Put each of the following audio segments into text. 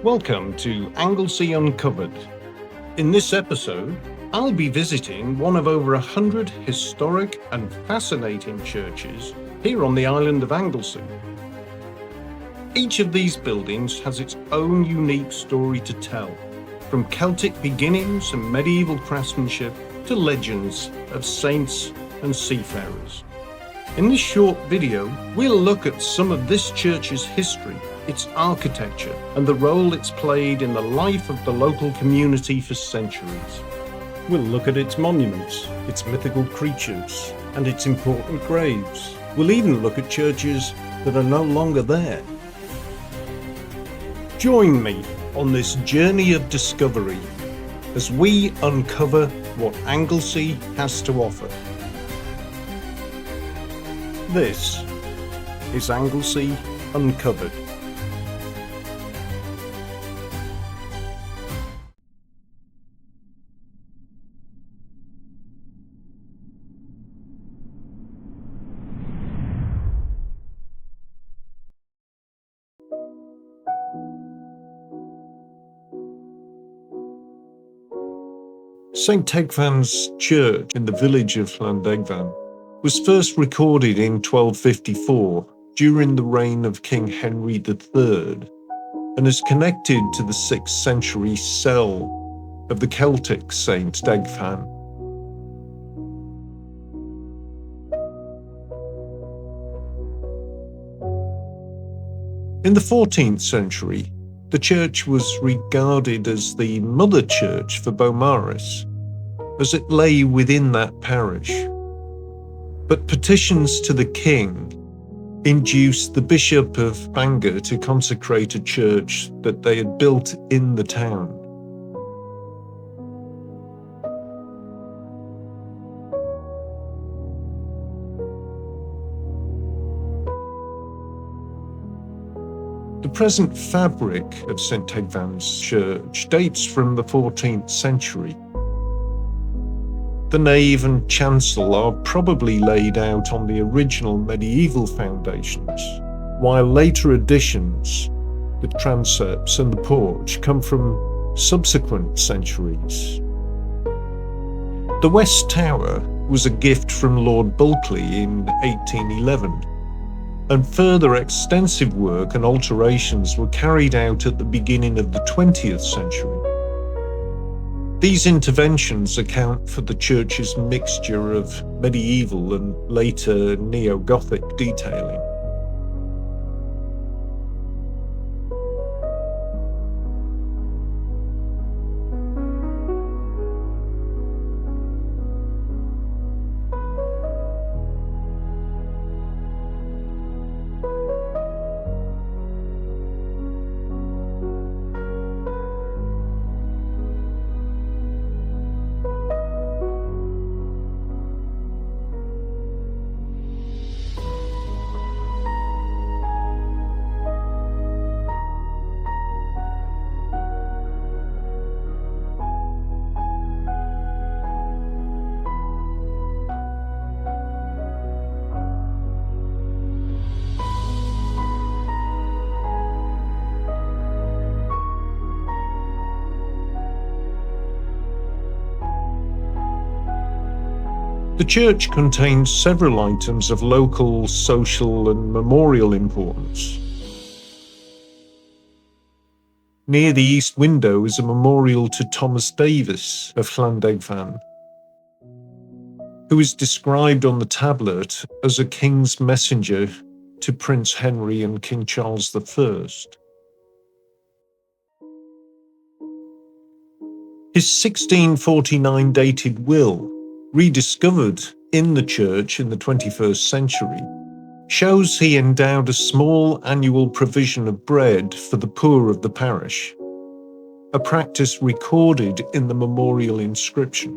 Welcome to Anglesey Uncovered. In this episode, I'll be visiting one of over 100 historic and fascinating churches here on the island of Anglesey. Each of these buildings has its own unique story to tell, from Celtic beginnings and medieval craftsmanship to legends of saints and seafarers. In this short video, we'll look at some of this church's history, its architecture, and the role it's played in the life of the local community for centuries. We'll look at its monuments, its mythical creatures, and its important graves. We'll even look at churches that are no longer there. Join me on this journey of discovery as we uncover what Anglesey has to offer. This is Anglesey Uncovered. St. Tegfan's church in the village of Llandegfan was first recorded in 1254 during the reign of King Henry III and is connected to the 6th century cell of the Celtic Saint Tegfan. In the 14th century, the church was regarded as the mother church for Beaumaris, as it lay within that parish. But petitions to the king induced the Bishop of Bangor to consecrate a church that they had built in the town. The present fabric of St. Tegfan's church dates from the 14th century. The nave and chancel are probably laid out on the original medieval foundations, while later additions, the transepts and the porch, come from subsequent centuries. The West Tower was a gift from Lord Bulkley in 1811, and further extensive work and alterations were carried out at the beginning of the 20th century. These interventions account for the church's mixture of medieval and later neo-Gothic detailing. The church contains several items of local, social and memorial importance. Near the east window is a memorial to Thomas Davis of Llandegfan, who is described on the tablet as a king's messenger to Prince Henry and King Charles I. His 1649 dated will, rediscovered in the church in the 21st century, shows he endowed a small annual provision of bread for the poor of the parish, a practice recorded in the memorial inscription.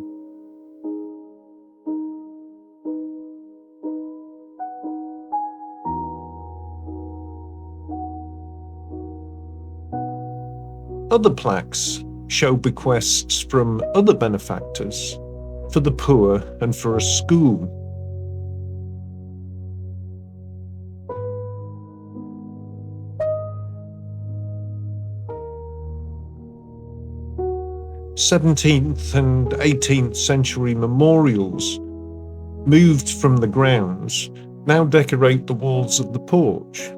Other plaques show bequests from other benefactors for the poor and for a school. 17th and 18th century memorials, moved from the grounds, now decorate the walls of the porch.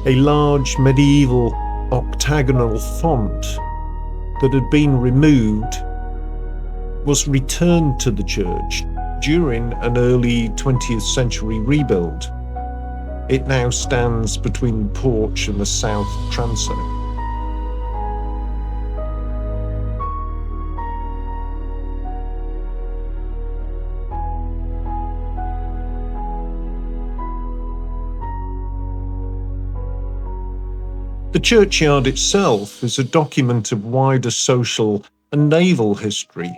A large medieval octagonal font that had been removed was returned to the church during an early 20th century rebuild. It now stands between the porch and the south transept. The churchyard itself is a document of wider social and naval history.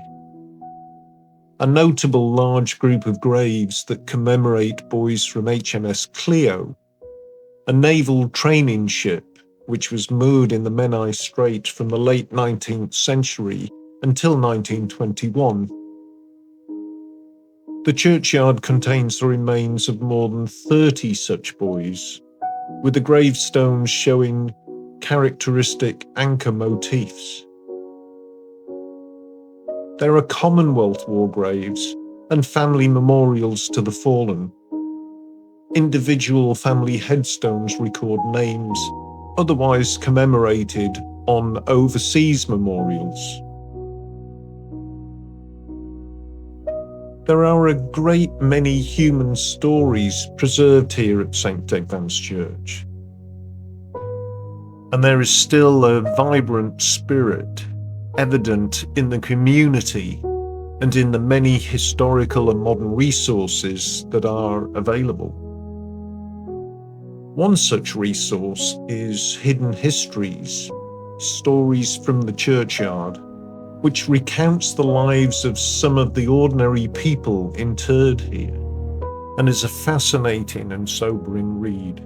A notable large group of graves that commemorate boys from HMS Clio, a naval training ship which was moored in the Menai Strait from the late 19th century until 1921. The churchyard contains the remains of more than 30 such buoys, with the gravestones showing characteristic anchor motifs. There are Commonwealth War graves and family memorials to the fallen. Individual family headstones record names otherwise commemorated on overseas memorials. There are a great many human stories preserved here at St. Tegfan's Church. And there is still a vibrant spirit evident in the community and in the many historical and modern resources that are available. One such resource is Hidden Histories, Stories from the Churchyard, which recounts the lives of some of the ordinary people interred here, and is a fascinating and sobering read.